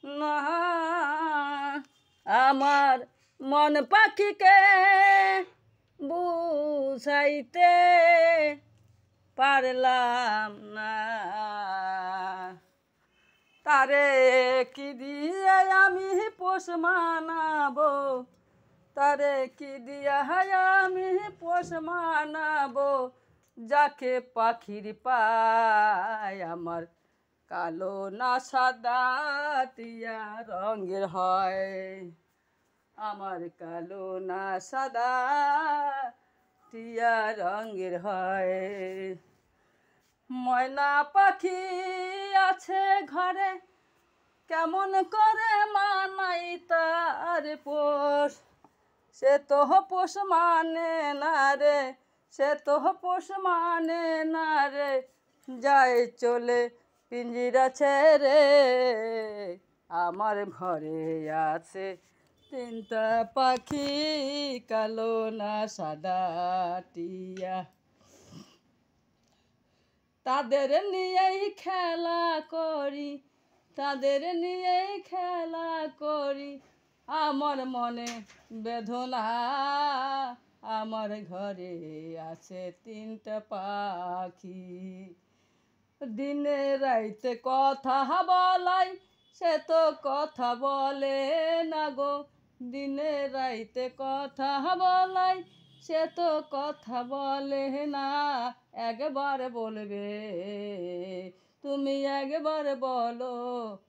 না আমার মন পাখিকে বুঝাইতে পারলাম না। তারে কি দিয়ে আমি পোষ মানাবো, তারে কি দিয়া আমি পোষ মানাবো, যাকে পাখির পায় আমার কালো না সাদা টিয়া রঙের হয়, আমার কালো না সাদা টিয়া রঙের হয়। ময়না পাখি আছে ঘরে, কেমন করে মানাই তার পোষ, সে তো পোষ মানে না রে, সে তো পোষ মানে না রে, যায় চলে পিঞ্জিরা ছেড়ে। আমার ঘরে আছে তিনটা পাখি, কালো না সাদা টিয়া, তাদের নিয়েই খেলা করি, তাদের নিয়েই খেলা করি, আমার মনে বেদনা। আমার ঘরে আছে তিনটা পাখি, দিনে রাইতে কথা বলাই, সে তো কথা বলে না গো, দিনে রাইতে কথা বলাই, সে তো কথা বলে না। একবার বলবে তুমি, একবার বলো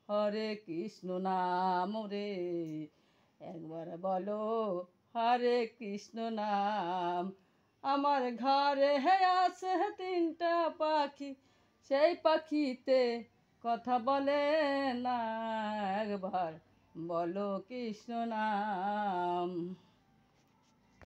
হরে কৃষ্ণ নাম রে, একবার বলো হরে কৃষ্ণ নাম। আমার ঘরে আছে তিনটা পাখি, সেই পাখিতে কথা বলে না, একবার বলো কৃষ্ণ নাম।